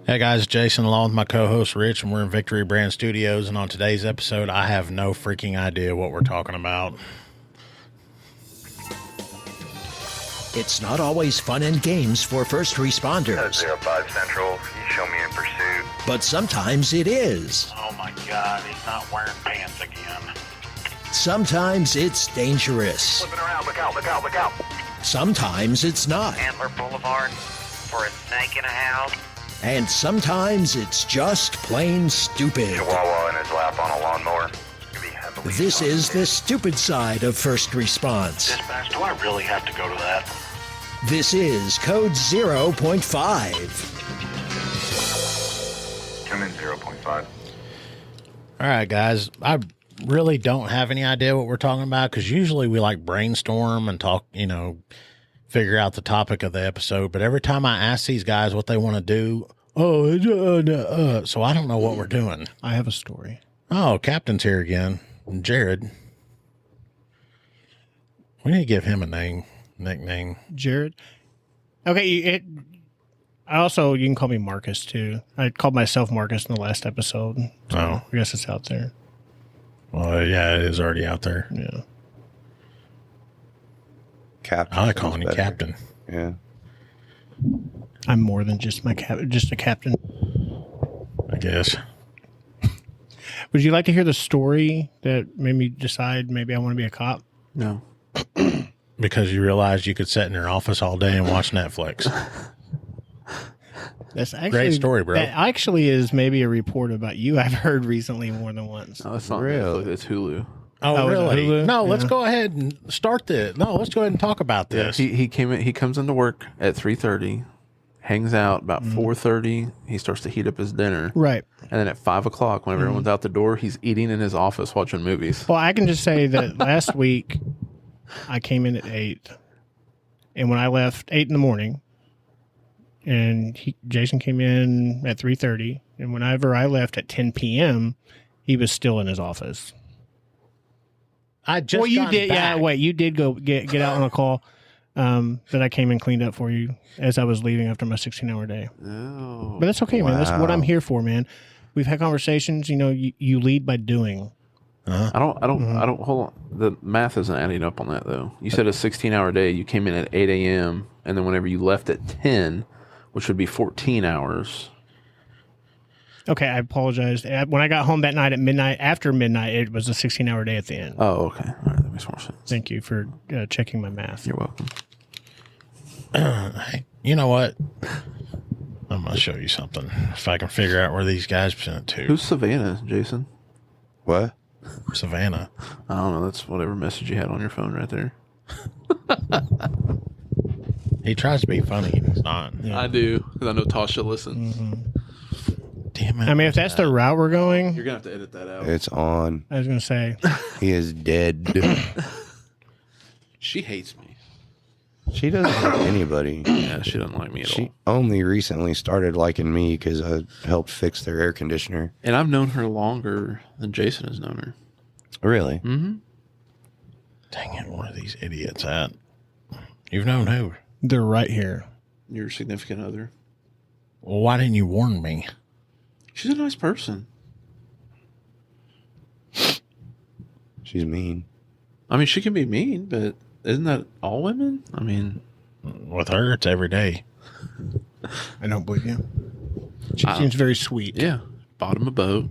Hey guys, Jason along with my co-host Rich, and we're in Victory Brand Studios, and on today's episode, I have no freaking idea what we're talking about. It's not always fun and games for first responders. 05 Central, you show me in pursuit. But sometimes it is. Oh my God, he's not wearing pants again. Sometimes it's dangerous. Flipping around, look out, look out, look out. Sometimes it's not. Antler Boulevard for a snake in a house. And sometimes it's just plain stupid. Chihuahua in his lap on a lawnmower. Could be heavily This is the stupid side of first response. Dispatch, do I really have to go to that? This is Code 0.5. Come in 0.5. All right, guys, I really don't have any idea what we're talking about because usually we like brainstorm and talk, figure out the topic of the episode. But every time I ask these guys what they want to do, so I don't know what we're doing. I have a story. Oh, Captain's here again. Jared. We need to give him a nickname. Jared. Okay, you can call me Marcus too. I called myself Marcus in the last episode. So I guess it's out there. Well, yeah, it is already out there. Yeah. Captain. I like calling you Captain. Yeah. I'm more than just just a captain. I guess. Would you like to hear the story that made me decide maybe I want to be a cop? No. Because you realized you could sit in your office all day and watch Netflix. That's actually Great story, bro. That actually is maybe a report about you I've heard recently more than once. No, it's not Really? Netflix, it's Hulu. Oh, is it really? Hulu? No, let's Yeah. go ahead and start this. No, let's go ahead and talk about this. He comes into work at 3:30, hangs out about 4:30. He starts to heat up his dinner. Right. And then at 5 o'clock, whenever everyone's out the door, he's eating in his office watching movies. Well, I can just say that last week I came in at 8, and when I left 8 in the morning, and Jason came in at 3:30, and whenever I left at 10 p.m., he was still in his office. I just Well, you got did, back. yeah. Wait, you did go get out on a call that I came and cleaned up for you as I was leaving after my 16-hour day. Oh. But that's okay, man. That's what I'm Wow. here for, man. We've had conversations. You lead by doing. I don't, hold on. The math isn't adding up on that, though. You said a 16-hour day. You came in at 8 a.m., and then whenever you left at 10, which would be 14 hours. Okay, I apologize. When I got home that night at midnight, after midnight, it was a 16-hour day at the end. Oh, okay. All right, that makes more sense. Thank you for checking my math. You're welcome. Hey, you know what? I'm going to show you something. If I can figure out where these guys sent it to. Who's Savannah, Jason? What? Savannah. I don't know. That's whatever message you had on your phone right there. He tries to be funny and he's not. I do, because I know Tasha listens. Damn it. I mean, if that's the route we're going, You're going to have to edit that out. It's on. I was going to say, He is dead. She hates me. She doesn't like anybody. Yeah, she doesn't like me at She all. only recently started liking me because I helped fix their air conditioner. And I've known her longer than Jason has known her. Really? Dang it. Where are these idiots at? You've known who? they're right here. Your significant other. Well, why didn't you warn me? She's a nice person. She's mean. I mean, she can be mean, but isn't that all women? I mean, With her, it's every day. I don't believe you. She seems very sweet. yeah. Bought him a boat.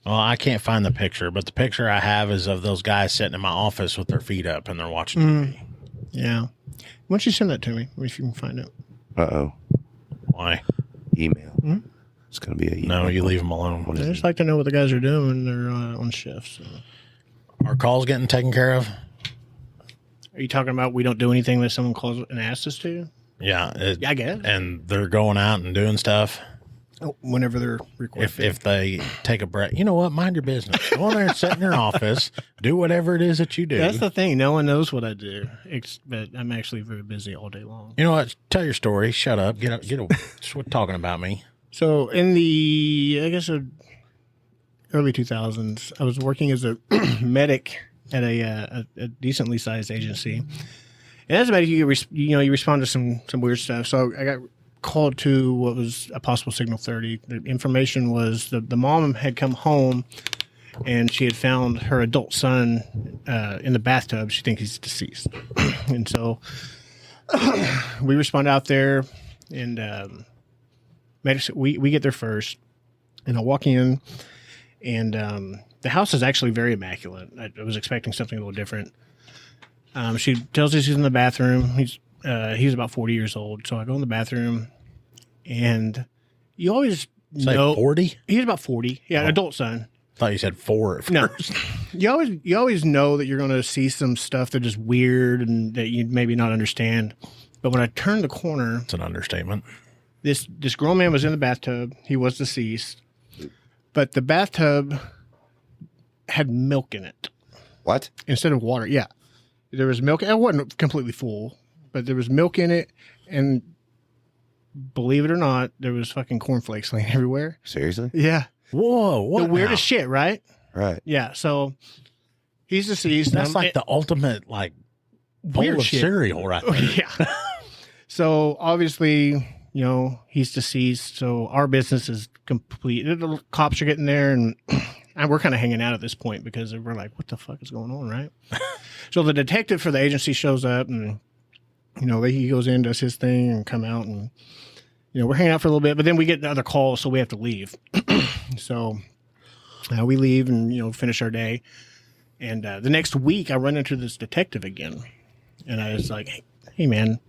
Well, I can't find the picture, but the picture I have is of those guys sitting in my office with their feet up and they're watching TV. Yeah. Why don't you send that to me if you can find it? Uh-oh. Why? Email. It's going to be an email. No, you leave them alone. I just like to know what the guys are doing when they're on shift. So. Our call's getting taken care of? Are you talking about we don't do anything that someone calls and asks us to? Yeah. Yeah, I guess. And they're going out and doing stuff. Whenever they're requesting. If they take a break, you know what? Mind your business. Go in there and sit in your office. Do whatever it is that you do. That's the thing. No one knows what I do. But I'm actually very busy all day long. You know what? Tell your story. Shut up. Get up. Quit talking about me. So in the, I guess, early 2000s, I was working as a medic at a decently sized agency. And as a medic, you respond to some weird stuff. So I got called to what was a possible signal 30. The information was the mom had come home and she had found her adult son in the bathtub. She thinks he's deceased. And so we respond out there and we get there first. And I walk in and the house is actually very immaculate. I was expecting something a little different. She tells us he's in the bathroom. He's about 40 years old. So I go in the bathroom, and you always know 40. He's about 40. Yeah, adult son. Thought you said 4 at first. No, you always know that you're going to see some stuff that is weird and that you maybe not understand. But when I turned the corner, It's an understatement. this grown man was in the bathtub. He was deceased, but the bathtub had milk in it What? instead of water. Yeah, there was milk. It wasn't completely full, but there was milk in it, and believe it or not, there was fucking cornflakes laying everywhere. Seriously? Yeah, Whoa, what? the weirdest shit, right? Right. Yeah, so he's deceased. That's like the ultimate like bowl weird of shit. cereal, right there. Yeah. So obviously, he's deceased. So our business is complete. The cops are getting there, and we're kind of hanging out at this point because we're like, "What the fuck is going on?" Right? So the detective for the agency shows up, and he goes in, does his thing, and come out, and we're hanging out for a little bit. But then we get another call, so we have to leave. So we leave and finish our day. And the next week, I run into this detective again, and I was like, "Hey, man,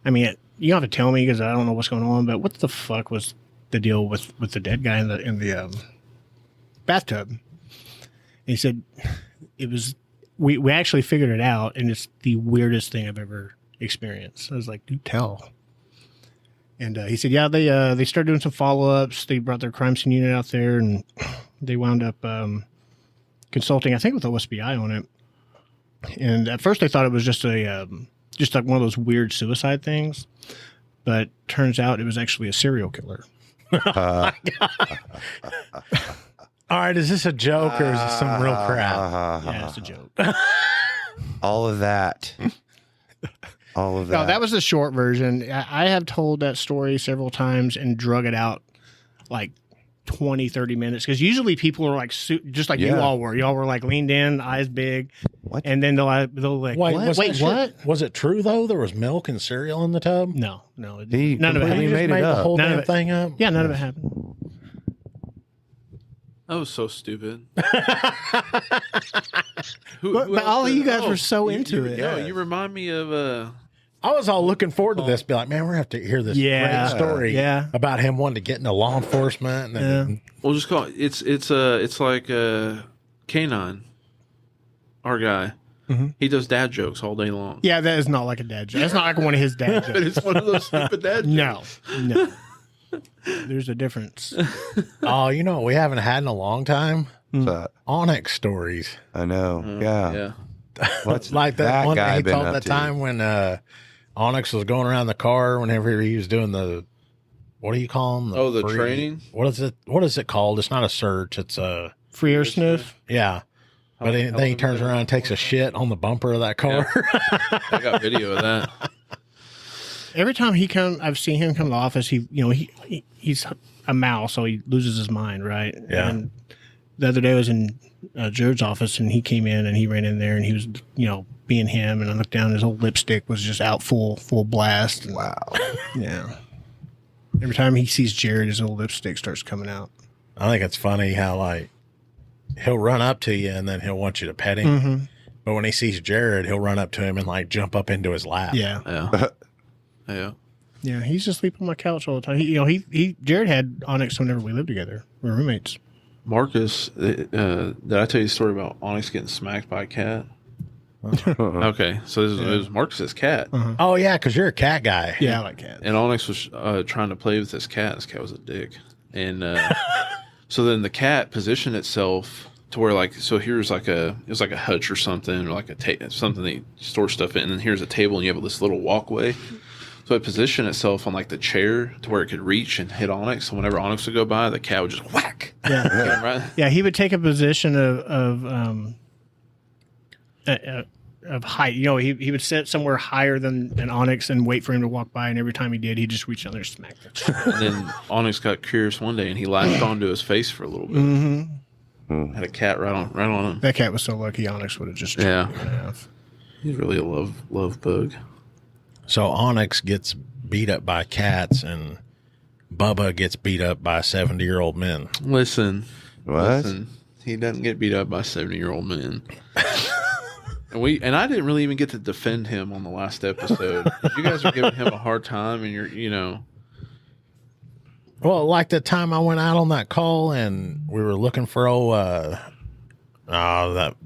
I mean, you don't have to tell me because I don't know what's going on, but what the fuck was the deal with the dead guy in the bathtub?" And he said, "It was we actually figured it out, and it's the weirdest thing I've ever experienced." I was like, "Do tell." And he said, "Yeah, they started doing some follow-ups. They brought their crime scene unit out there, and they wound up consulting, I think, with OSBI on it. And at first, they thought it was just like one of those weird suicide things, but turns out it was actually a serial killer." All right, is this a joke or is this some real crap? Yeah, it's a joke. All of that. All of that. No, that was the short version. I have told that story several times and drug it out like 20, 30 minutes because usually people are like just like you all were. Y'all were like leaned in, eyes big. What? And then they'll like, Wait, what? Was it true though? There was milk and cereal in the tub? No. He None of it completely happened. made it the up. whole None of damn it- thing up? Yeah, none of it happened. That was so stupid. But all of you guys were so into it. No, you remind me of I was all looking forward to this. Be like, man, we're going to have to hear this Yeah. great story Yeah. about him wanting to get into law enforcement. And then, we'll just call it. It's like Canine, our guy. He does dad jokes all day long. Yeah, that is not like a dad joke. That's not like one of his dad But jokes. it's one of those stupid dad jokes. No. There's a difference. oh, you know what we haven't had in a long time? So, Onyx stories. I know. yeah. What's Like that one guy that he been told up that to? time when Onyx was going around the car whenever he was doing the, what do you call them? The training? What is it called? It's not a search. It's a, Free air sniff. yeah. But then he turns around and takes a shit on the bumper of that car. I got video of that. Every time I've seen him come to the office. He's a mouse, so he loses his mind, right? Yeah. And the other day I was in Jared's office, and he came in and he ran in there, and he was, being him. And I looked down, his whole lipstick was just out full blast. And, Wow. yeah. Every time he sees Jared, his whole lipstick starts coming out. I think it's funny how like he'll run up to you and then he'll want you to pet him. But when he sees Jared, he'll run up to him and like jump up into his lap. Yeah. Yeah. Yeah. Yeah. He used to sleep on my couch all the time. Jared had Onyx whenever we lived together. We were roommates. Marcus, did I tell you the story about Onyx getting smacked by a cat? Okay, so it was Marcus's cat, Oh yeah, because you're a cat guy. Yeah, I like cats. and Onyx was trying to play with this cat. This cat was a dick, and so then the cat positioned itself to where here's it was like a hutch or something, or like something that you store stuff in, and then here's a table, and you have this little walkway. So it positioned itself on like the chair to where it could reach and hit Onyx. So whenever Onyx would go by, the cat would just whack. Yeah. Right? Yeah, he would take a position of of height. You know, he would sit somewhere higher than an Onyx and wait for him to walk by, and every time he did, he'd just reach down there and smack it. And then Onyx got curious one day, and he latched onto his face for a little bit. Mm-hmm. Had a cat right on him. That cat was so lucky. Onyx would have just Yeah. chopped him in half. He's really a love bug. So Onyx gets beat up by cats, and Bubba gets beat up by 70-year-old men. Listen, What? he doesn't get beat up by 70-year-old men. And I didn't really even get to defend him on the last episode. You guys are giving him a hard time, and you're. Well, like the time I went out on that call and we were looking for that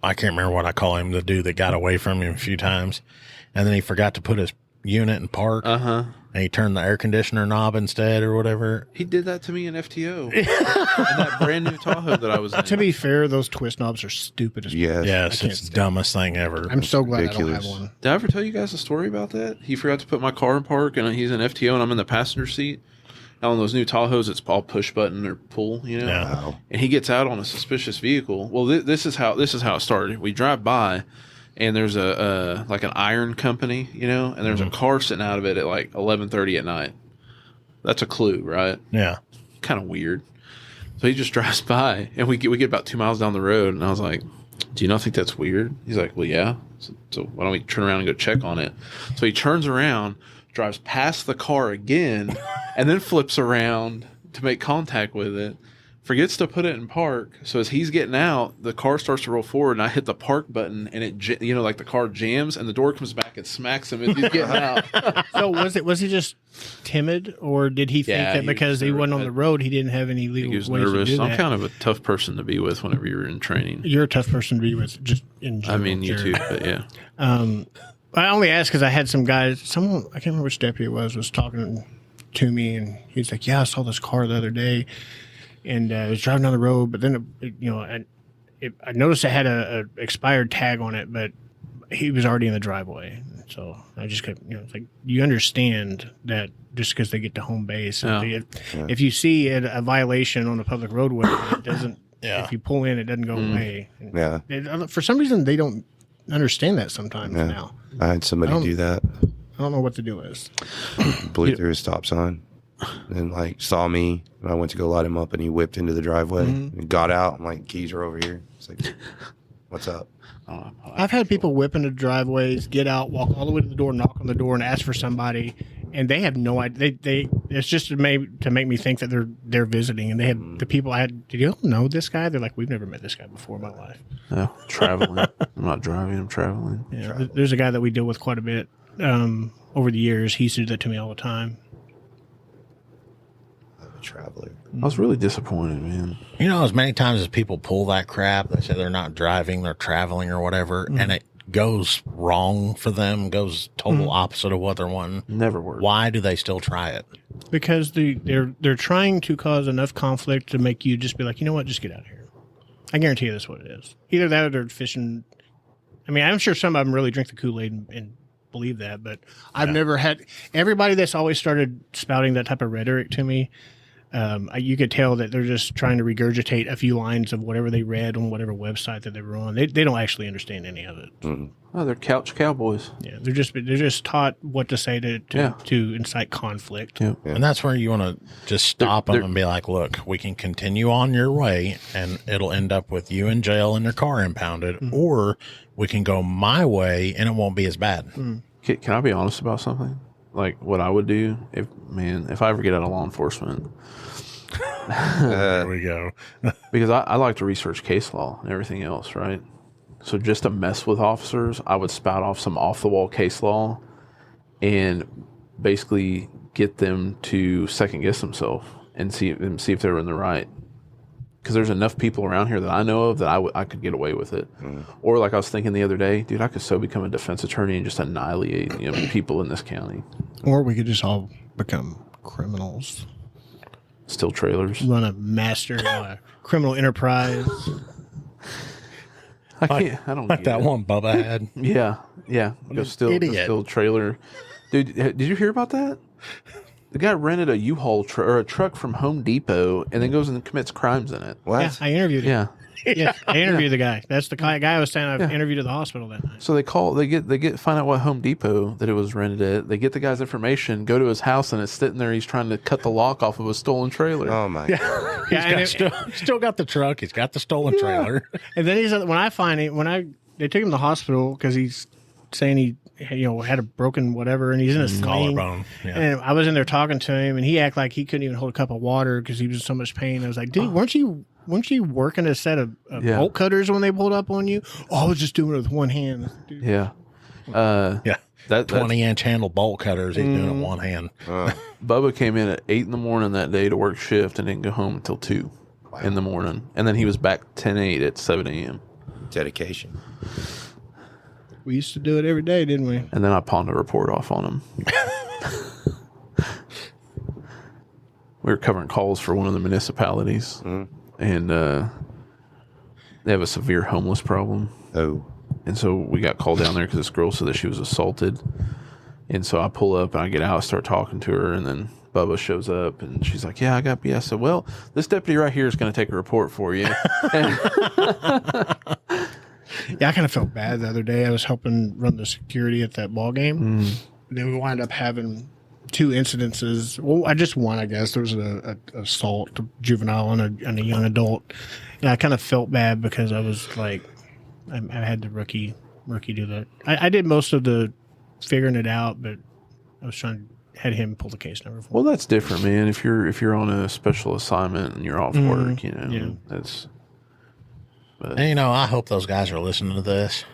I can't remember what I call him, the dude that got away from him a few times, and then he forgot to put his unit in park. And he turned the air conditioner knob instead or whatever. He did that to me in FTO. in that brand new Tahoe that I was in. To be fair, those twist knobs are stupid as fuck. Yes. Yes, it's the dumbest thing ever. I'm so glad ridiculous. I don't have one. Did I ever tell you guys a story about that? He forgot to put my car in park, and he's in FTO, and I'm in the passenger seat. And on those new Tahoes, it's all push button or pull, Yeah. Wow. And he gets out on a suspicious vehicle. Well, this is how it started. We drive by, and there's a like an iron company, and there's a car sitting out of it at like 11:30 at night. That's a clue, right? Yeah. Kind of weird. So he just drives by, and we get about 2 miles down the road, and I was like, "Do you not think that's weird?" He's like, "Well, yeah. So why don't we turn around and go check on it?" So he turns around, drives past the car again, and then flips around to make contact with it. Forgets to put it in park. So as he's getting out, the car starts to roll forward, and I hit the park button, and it, like the car jams, and the door comes back and smacks him as he's getting out. So was he just timid, or did he think Yeah, that he because was he wasn't on nervous. the road, he didn't have any legal He ways was nervous. to do I'm that? kind of a tough person to be with whenever you're in training. You're a tough person to be with, just in general. I mean, you too, Jared. but yeah. I only asked because I had some guys. Someone I can't remember which deputy it was talking to me, and he's like, "Yeah, I saw this car the other day, and I was driving down the road, but then I noticed it had a expired tag on it, but he was already in the driveway." So I just kept, it's like, you understand that just because they get to home base, if you see a violation on a public roadway, it doesn't. Yeah. If you pull in, it doesn't go away. Yeah. For some reason, they don't understand that sometimes Yeah. now. I had somebody do that. I don't know what the deal is. Blew through his stop sign and saw me. And I went to go light him up, and he whipped into the driveway and got out. I'm like, keys are over here. It's like, what's up? I've had people whip into driveways, get out, walk all the way to the door, knock on the door, and ask for somebody, and they have no idea. They it's just to make me think that they're visiting, and they had the people I had. Did you know this guy? They're like, we've never met this guy before in my life. No, traveling. I'm not driving, I'm traveling. Yeah, there's a guy that we deal with quite a bit over the years. He used to do that to me all the time. I'm a traveler. I was really disappointed, man. As many times as people pull that crap, they say they're not driving, they're traveling or whatever, and it goes wrong for them, goes total opposite of what they're wanting. Never worked. Why do they still try it? Because they're trying to cause enough conflict to make you just be like, you know what, just get out of here. I guarantee you that's what it is. Either that or they're fishing. I mean, I'm sure some of them really drink the Kool-Aid and believe that, but I've never had everybody that's always started spouting that type of rhetoric to me. You could tell that they're just trying to regurgitate a few lines of whatever they read on whatever website that they were on. They don't actually understand any of it. Oh, they're couch cowboys. Yeah, they're just taught what to say to incite conflict. Yeah. And that's where you want to just stop them and be like, look, we can continue on your way, and it'll end up with you in jail and your car impounded, or we can go my way, and it won't be as bad. Can I be honest about something? Like what I would do if I ever get out of law enforcement, There we go. because I like to research case law and everything else, right? So just to mess with officers, I would spout off some off-the-wall case law and basically get them to second-guess themselves and see if they're in the right. Because there's enough people around here that I know of that I could get away with it. Or like I was thinking the other day, dude, I could so become a defense attorney and just annihilate people in this county. Or we could just all become criminals. Still trailers. Run a master criminal enterprise. I can't. I don't Like get that it. one Bubba had. Yeah. Go still idiot. trailer. Dude, did you hear about that? The guy rented a U-Haul or a truck from Home Depot and then goes and commits crimes in it. What? Yeah, I interviewed him. Yeah. Yeah, I interviewed the guy. That's the guy I was saying I've interviewed at the hospital that night. So they find out what Home Depot that it was rented at. They get the guy's information, go to his house, and it's sitting there. He's trying to cut the lock off of a stolen trailer. Oh my god! Still got the truck. He's got the stolen trailer. And then he said, when I find it, they took him to the hospital because he's saying he had a broken whatever, and he's in a sling. Collarbone. Yeah. And I was in there talking to him, and he acted like he couldn't even hold a cup of water because he was in so much pain. I was like, dude, weren't you working a set of bolt cutters when they pulled up on you? Oh, I was just doing it with one hand. Dude. Yeah. Yeah. 20-inch handle bolt cutters. He's doing it with one hand. Bubba came in at 8 in the morning that day to work shift and didn't go home until 2 in the morning. And then he was back 10-8 at 7 a.m. Dedication. We used to do it every day, didn't we? And then I pawned a report off on him. We were covering calls for one of the municipalities. And they have a severe homeless problem. Oh. And so we got called down there because this girl said that she was assaulted. And so I pull up and I get out, start talking to her, and then Bubba shows up and she's like, yeah, I got BS. I said, well, this deputy right here is going to take a report for you. Yeah, I kind of felt bad the other day. I was helping run the security at that ball game. And then we wound up having 2 incidences. Well, just one, I guess. There was an assault, juvenile, and a young adult. And I kind of felt bad because I was like, I had the rookie do that. I did most of the figuring it out, but I was had him pull the case number for me. Well, that's different, man. If you're on a special assignment and you're off work, that's. But. And, I hope those guys are listening to this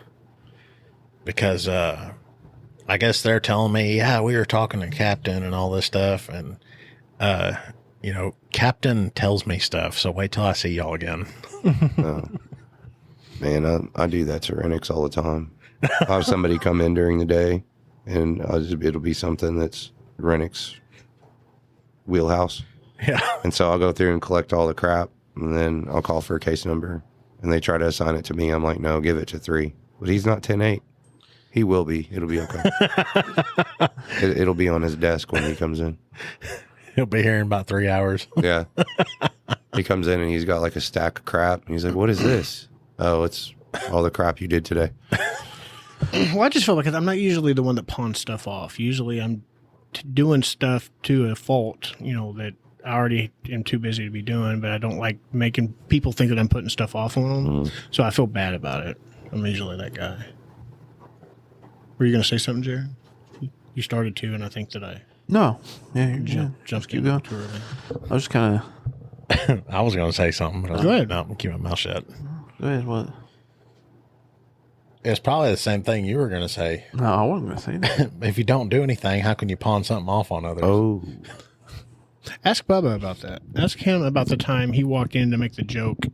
because I guess they're telling me, yeah, we were talking to Captain and all this stuff. And, Captain tells me stuff. So wait till I see y'all again. Man, I do that to Renix all the time. I'll have somebody come in during the day and it'll be something that's Renix wheelhouse. Yeah. And so I'll go through and collect all the crap and then I'll call for a case number. And they try to assign it to me. I'm like, no, give it to 3. But he's not 10-8. He will be. It'll be okay. It'll be on his desk when he comes in. He'll be here in about 3 hours. Yeah. He comes in and he's got like a stack of crap. And he's like, what is this? Oh, it's all the crap you did today. Well, I just feel like I'm not usually the one that pawns stuff off. Usually I'm doing stuff to a fault, that I already am too busy to be doing, but I don't like making people think that I'm putting stuff off on them. So I feel bad about it. I'm usually that guy. Were you going to say something, Jared? You started to, and I think that I... No. Yeah, you're just keep going. Too early. I was just kind of... I was going to say something, but Go ahead. No, I'm going to keep my mouth shut. Go ahead, what? It's probably the same thing you were going to say. No, I wasn't going to say that. If you don't do anything, how can you pawn something off on others? Oh. Ask Bubba about that. Ask him about the time he walked in to make the joke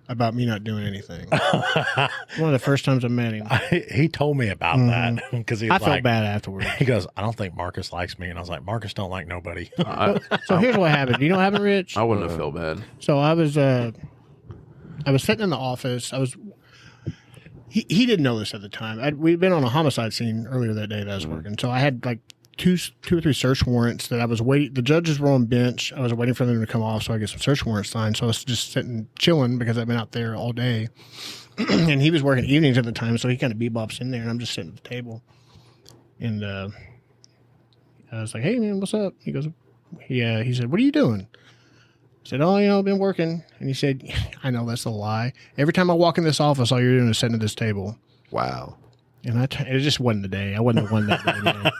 about me not doing anything. One of the first times I met him. He told me about that because I felt bad afterwards. He goes, I don't think Marcus likes me. And I was like, Marcus don't like nobody. So here's what happened. Do you know what happened, Rich? I wouldn't have felt bad. So I was sitting in the office. He didn't know this at the time. We'd been on a homicide scene earlier that day that I was working. So I had like two or three search warrants that I was waiting. The judges were on bench. I was waiting for them to come off so I get some search warrants signed. So I was just sitting chilling because I've been out there all day. And he was working evenings at the time, so he kind of bebops in there, and I'm just sitting at the table. And I was like, "Hey man, what's up?" He goes, he said, "What are you doing?" I said, "Oh, I've been working." And he said, "I know that's a lie. Every time I walk in this office, all you're doing is sitting at this table." Wow. And it just wasn't the day. I wasn't the one that day. Man.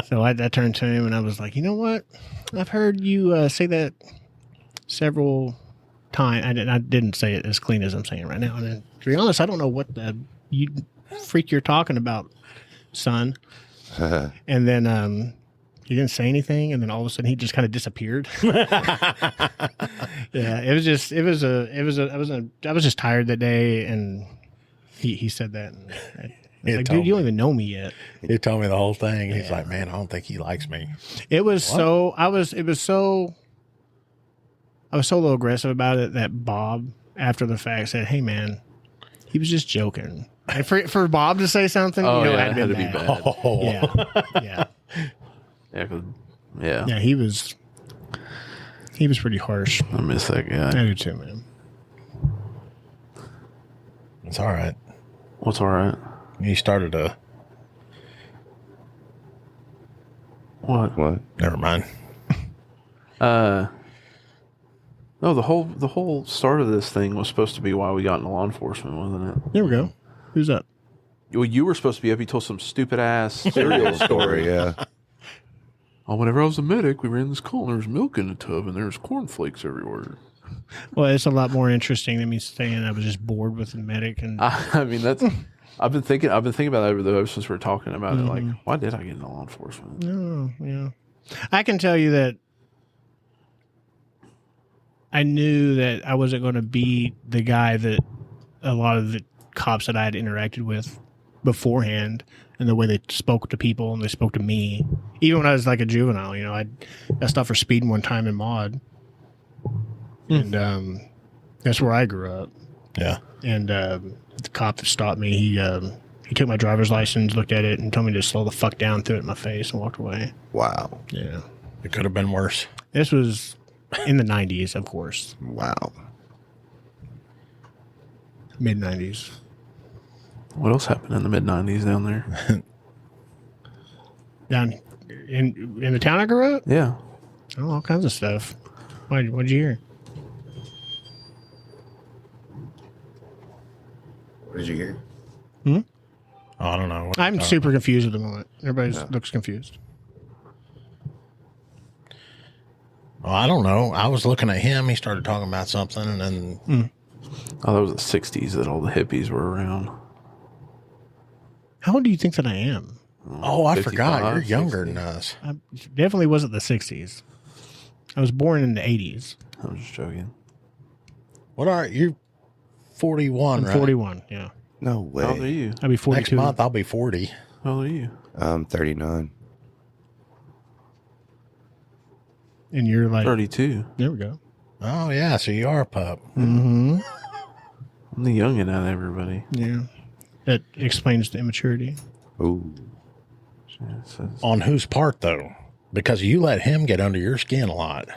So I turned to him and I was like, "You know what? I've heard you say that several times. I didn't say it as clean as I'm saying it right now. And to be honest, I don't know what the freak you're talking about, son." And then he didn't say anything. And then all of a sudden he just kind of disappeared. Yeah, I was just tired that day. And he said that. And like, dude, you don't even know me yet. He told me the whole thing. He's like, "Man, I don't think he likes me." It was I was so a little aggressive about it that Bob, after the fact, said, "Hey, man, he was just joking." And for Bob to say something, it had had to been be bad. bad. Yeah, yeah. Yeah, because Yeah. Yeah, he was pretty harsh. I miss that guy. I do too, man. It's all right. What's all right? You started a. What? What? Never mind. No, the whole start of this thing was supposed to be why we got into law enforcement, wasn't it? There we go. Who's up? Well, you were supposed to be up. You told some stupid ass serial story. Yeah. Oh, whenever I was a medic, we ran this call and there was milk in the tub and there was cornflakes everywhere. Well, it's a lot more interesting than me saying I was just bored with the medic. And I mean, that's. I've been thinking about that over the since we were talking about it. Like, why did I get into law enforcement? no, yeah, I can tell you that I knew that I wasn't going to be the guy that a lot of the cops that I had interacted with beforehand, and the way they spoke to people and they spoke to me, even when I was like a juvenile. You know, I got stopped for speeding one time in Maud, and that's where I grew up. Yeah. And the cop that stopped me, he took my driver's license, looked at it, and told me to slow the fuck down, threw it in my face, and walked away. Wow. Yeah. It could have been worse. This was in the 90s, of course. Wow. Mid-90s. What else happened in the mid '90s down there? Down in the town I grew up? Yeah. Oh, all kinds of stuff. What'd you hear? What did you hear? Oh, I don't know. I'm super confused at the moment. Everybody looks confused. Oh, I don't know. I was looking at him. He started talking about something, and then Oh, that was the '60s that all the hippies were around. How old do you think that I am? oh, I 55, forgot. You're younger 60. than us. I definitely wasn't the 60s. I was born in the 80s. I'm just joking. What are you? 41, I'm right? 41, yeah. No How old are way. you? I'll be 42. Next month, I'll be 40. How old are you? I'm 39. And you're like, 32. there we go. Oh, yeah. So you are a pup. Mm-hmm. I'm the youngin' out of everybody. Yeah. That explains the immaturity. Ooh. Yeah, it says- On whose part, though? Because you let him get under your skin a lot.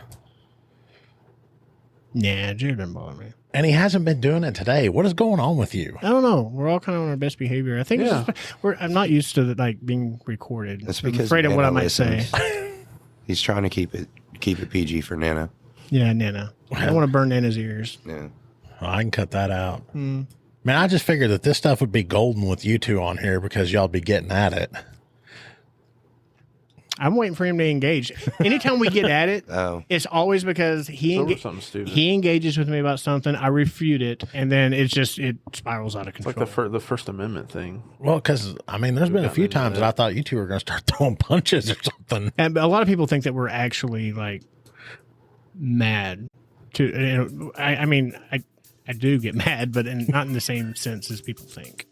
Nah, Jared doesn't bother me. And he hasn't been doing it today. What is going on with you? I don't know. We're all kind of on our best behavior. I think it's Yeah. just, I'm not used to like being recorded. That's I'm because afraid of what I Nana might say. listens. He's trying to keep it PG for Nana. Yeah, Nana. I don't want to burn Nana's ears. Yeah. Oh, I can cut that out. Man, I just figured that this stuff would be golden with you two on here because y'all be getting at it. I'm waiting for him to engage. Anytime we get at it, Oh. it's always because over something stupid. he engages with me about something, I refute it, and then it spirals out of It's control. like the First Amendment thing. Well, because, I mean, there's been a gotten few into times that. that I thought you two were going to start throwing punches or something. And a lot of people think that we're actually like mad. I mean, I do get mad, but not in the same sense as people think.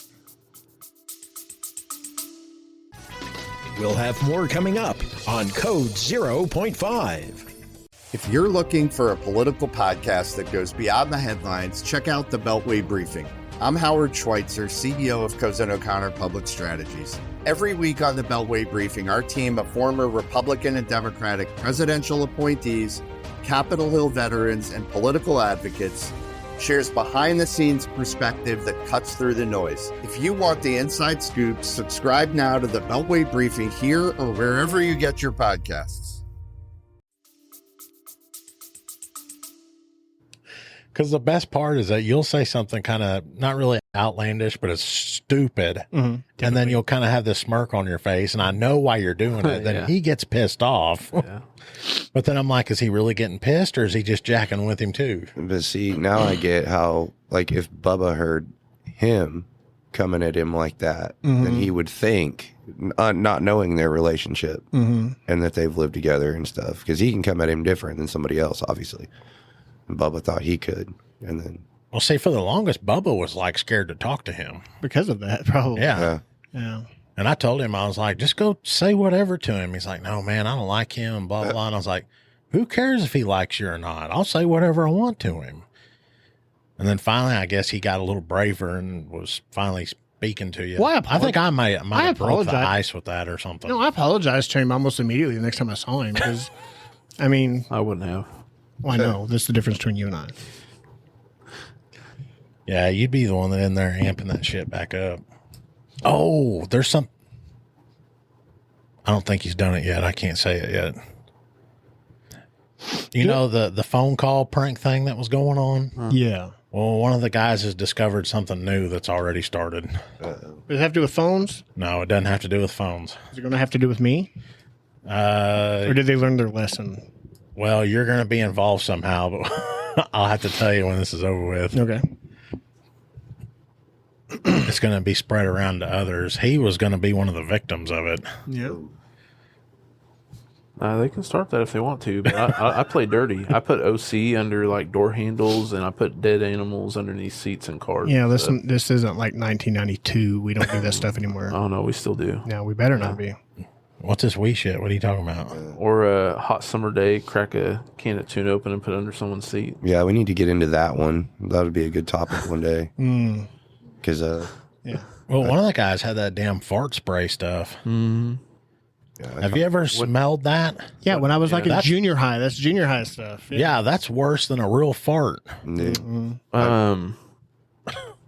We'll have more coming up on Code 0.5. If you're looking for a political podcast that goes beyond the headlines, check out the Beltway Briefing. I'm Howard Schweitzer, CEO of Cozen O'Connor Public Strategies. Every week on the Beltway Briefing, our team of former Republican and Democratic presidential appointees, Capitol Hill veterans, and political advocates shares behind-the-scenes perspective that cuts through the noise. If you want the inside scoop, subscribe now to the Beltway Briefing here or wherever you get your podcasts. Because the best part is that you'll say something kind of not really outlandish, but it's stupid. And then you'll kind of have this smirk on your face. And I know why you're doing it. Then Yeah. he gets pissed off. Yeah. But then I'm like, is he really getting pissed or is he just jacking with him too? But see, now I get how, like, if Bubba heard him coming at him like that, then he would think, not knowing their relationship and that they've lived together and stuff, because he can come at him different than somebody else, obviously. And Bubba thought he could. And then, Well, see, for the longest, Bubba was like scared to talk to him. Because of that, probably. Yeah. Yeah. And I told him, I was like, just go say whatever to him. He's like, no, man, I don't like him, and blah, blah, blah. And I was like, who cares if he likes you or not? I'll say whatever I want to him. And then finally, I guess he got a little braver and was finally speaking to you. Well, I think I might have broke the apologize. ice with that or something. No, I apologized to him almost immediately the next time I saw him because, I mean, I wouldn't have. well, I know that's the difference between you and I. Yeah, you'd be the one that in there amping that shit back up. Oh, there's some. I don't think he's done it yet. I can't say it yet. You know the phone call prank thing that was going on? Yeah. Well, one of the guys has discovered something new that's already started. Does it have to do with phones? No, it doesn't have to do with phones. Is it going to have to do with me? Or did they learn their lesson? Well, you're going to be involved somehow, but I'll have to tell you when this is over with. Okay. It's going to be spread around to others. He was going to be one of the victims of it. Yeah. They can start that if they want to, but I play dirty. I put OC under like door handles, and I put dead animals underneath seats and cars. Yeah, this isn't like 1992. We don't do that stuff anymore. Oh no, we still do. No, we better not be. What's this wee shit? What are you talking about? Or a hot summer day, crack a can of tuna open and put it under someone's seat. Yeah, we need to get into that one. That would be a good topic one day. Because, yeah. Well, one of the guys had that damn fart spray stuff. Have you ever smelled that? Yeah, when I was like in junior high, that's junior high stuff. Yeah, that's worse than a real fart.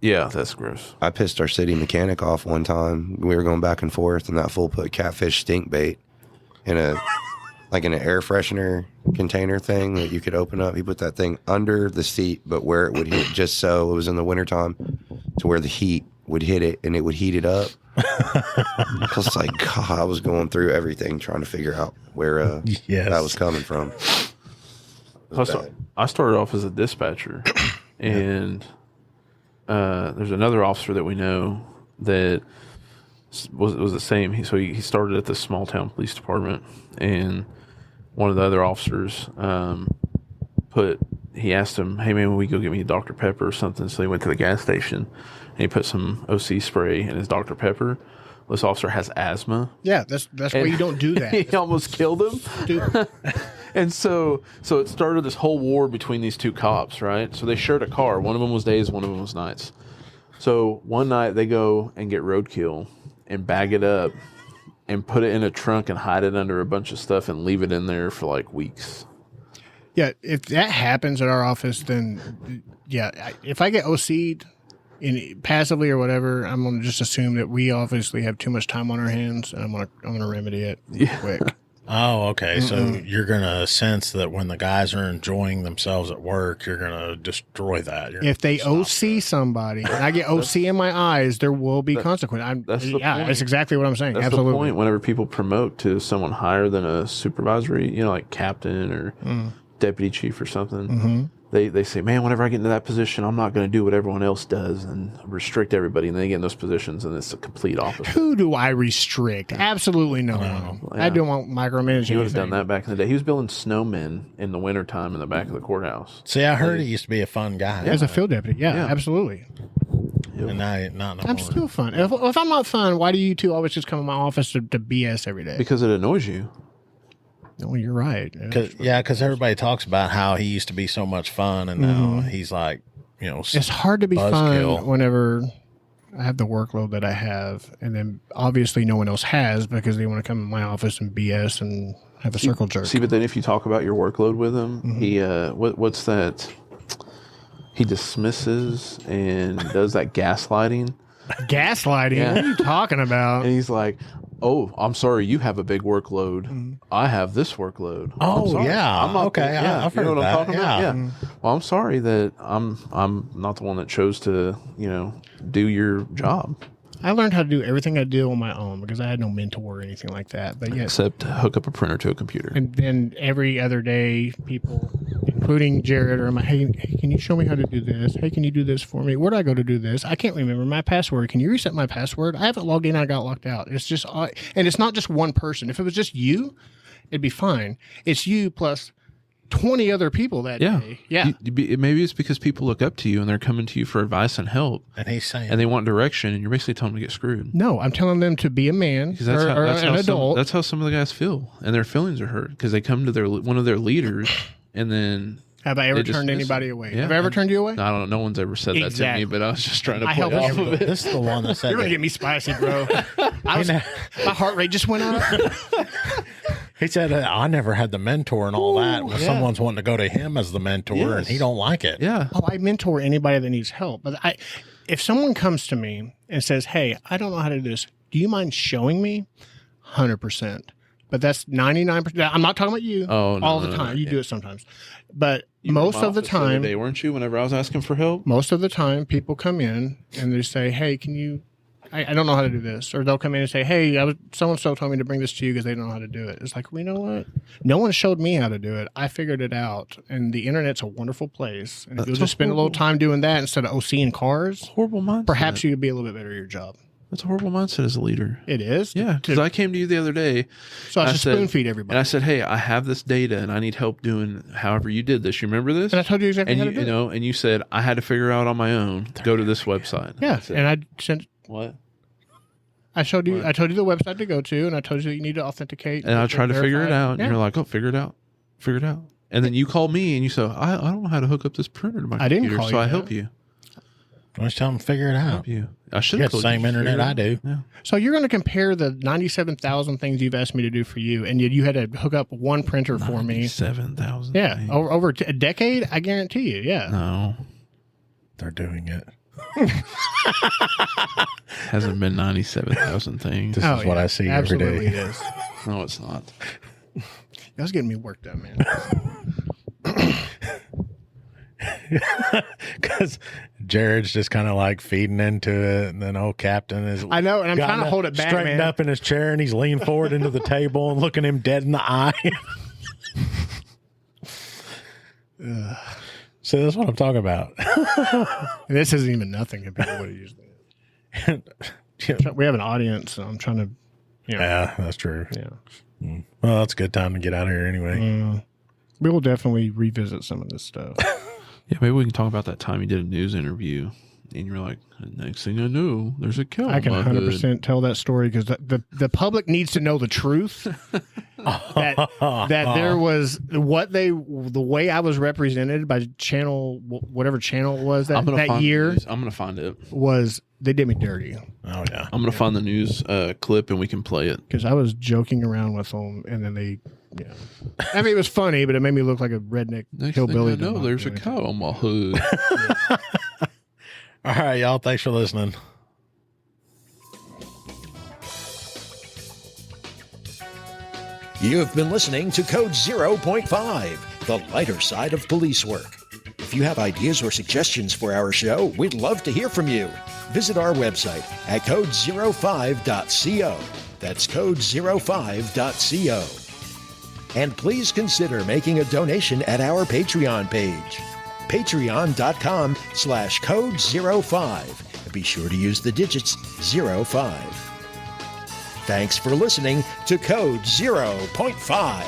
Yeah, that's gross. I pissed our city mechanic off one time. We were going back and forth, and that fool put catfish stink bait in an air freshener container thing that you could open up. He put that thing under the seat, but where it would hit, just so it was in the wintertime, to where the heat would hit it and it would heat it up. I was like, God, I was going through everything trying to figure out where that was coming from. I started off as a dispatcher, and there's another officer that we know that was the same. He started at the small town police department, and one of the other officers he asked him, "Hey man, will we go get me a Dr. Pepper or something?" So he went to the gas station and he put some OC spray in his Dr. Pepper. This officer has asthma. Yeah, that's why you don't do that. He almost killed him. And so it started this whole war between these two cops, right? So they shared a car. One of them was days, one of them was nights. So one night they go and get roadkill and bag it up and put it in a trunk and hide it under a bunch of stuff and leave it in there for like weeks. Yeah, if that happens at our office, then yeah, if I get OC'd passively or whatever, I'm gonna just assume that we obviously have too much time on our hands, and I'm gonna remedy it quick. Oh, okay. So you're gonna sense that when the guys are enjoying themselves at work, you're gonna destroy that. If they OC somebody and I get OC in my eyes, there will be consequence. That's exactly what I'm saying. That's Absolutely. the point. Whenever people promote to someone higher than a supervisory, like captain or deputy chief or something, they say, man, whenever I get into that position, I'm not going to do what everyone else does and restrict everybody. And they get in those positions, and it's the complete opposite. Who do I restrict? Absolutely no one. I don't want micromanaging. He would have done that back in the day. He was building snowmen in the wintertime in the back of the courthouse. See, I heard he used to be a fun guy. As a field deputy, yeah. Absolutely. And now, not no I'm more. still fun. If I'm not fun, why do you two always just come in my office to BS every day? Because it annoys you. No, you're right. Because everybody talks about how he used to be so much fun, and now he's like, it's hard to be fun whenever I have the workload that I have, and then obviously no one else has because they want to come in my office and BS and have a circle jerk. See, but then if you talk about your workload with him, he what's that? He dismisses and does that gaslighting. Gaslighting? Yeah. What are you talking about? And he's like, "Oh, I'm sorry, you have a big workload. I have this workload." Oh, yeah. I'm not okay. Yeah, I've you heard know what that. I'm talking about? Yeah. Well, I'm sorry that I'm not the one that chose to, do your job. I learned how to do everything I do on my own because I had no mentor or anything like that. But yes, Except hook up a printer to a computer. and then every other day, people, including Jared, are like, hey, can you show me how to do this? Hey, can you do this for me? Where do I go to do this? I can't remember my password. Can you reset my password? I haven't logged in. I got locked out. It's just, and it's not just one person. If it was just you, it'd be fine. It's you plus 20 other people that day. Yeah. Maybe it's because people look up to you and they're coming to you for advice and help. And he's saying, And they want direction, and you're basically telling them to get screwed. No, I'm telling them to be a man or an adult. That's how some of the guys feel, and their feelings are hurt because they come to one of their leaders, and then Have I ever They just turned miss anybody it. away? Yeah. Have I ever turned you away? I don't know. No one's ever said that to Exactly. me, but I was just trying to I play help off of it. This is the one that said You're gonna that. get me spicy, bro. My heart rate just went up. He said, I never had the mentor and all that. Well, yeah. someone's wanting to go to him as the mentor, and Yes. he don't like it. Yeah. Oh, I mentor anybody that needs help. But if someone comes to me and says, "Hey, I don't know how to do this. Do you mind showing me?" 100%. But that's 99%. I'm not talking about you Oh, no, all no, the no, time. You yeah. do it sometimes. But You were in most my of the office other time, day, weren't you? Whenever I was asking for help. most of the time, people come in and they say, "Hey, can you? I don't know how to do this," or they'll come in and say, "Hey, so and so told me to bring this to you because they don't know how to do it." It's like, well, you know what? No one showed me how to do it. I figured it out, and the internet's a wonderful place. And if That's you'll just spend a little horrible. time doing that instead of seeing cars, Horrible mindset. perhaps you could be a little bit better at your job. That's a horrible mindset as a leader. It is. Yeah, because I came to you the other day. So I and should said- spoon feed everybody. And I said, "Hey, I have this data, and I need help doing however you did this. You remember this?" And I told you exactly and how you, to do you it. know, and you said I had to figure out on my own. Go to this website. Yeah, I said, and I sent. what? I showed you. What? I told you the website to go to, and I told you that you need to authenticate. And I tried to figure it out, and Yeah. you're like, "Oh, figure it out, figure it out." And then you called me, and you said, "I don't know how to hook up this printer to my I didn't computer, call so you I that. help you. I was telling him to figure it out. Help you. I should You have got the same internet I do. Yeah. So you're going to compare the 97,000 things you've asked me to do for you, and you had to hook up one printer for me. 7,000. Yeah, over a decade, I guarantee you. Yeah. No, They're doing it. hasn't been 97,000 things. This is what I see every Absolutely day. it is. No, it's not. That was getting me worked up, man. Because Jared's just kind of like feeding into it, and then old Captain is. I know, and I'm gotten trying to hold it back, straightened man. up in his chair, and he's leaning forward into the table and looking him dead in the eye. So that's what I'm talking about. And this isn't even nothing compared to what it usually is. We have an audience, so I'm trying to. Yeah, that's true. Yeah. Well, that's a good time to get out of here anyway. We will definitely revisit some of this stuff. Yeah, maybe we can talk about that time you did a news interview, and you're like, next thing I know, there's a cow. I can in my 100% hood. tell that story because the public needs to know the truth. that there was the way I was represented by channel, whatever channel it was I'm gonna that find year the news. I'm gonna find it. was they did me dirty Oh, yeah. I'm gonna find the news clip and we can play it. because I was joking around with them and then they, I mean, it was funny, but it made me look like a redneck Next hillbilly. thing I know, there's a cow on my hood. All right, y'all. Thanks for listening. You have been listening to Code 0.5, the lighter side of police work. If you have ideas or suggestions for our show, we'd love to hear from you. Visit our website at code05.co. That's code05.co. And please consider making a donation at our Patreon page, patreon.com/code05. Be sure to use the digits 05. Thanks for listening to Code 0.5.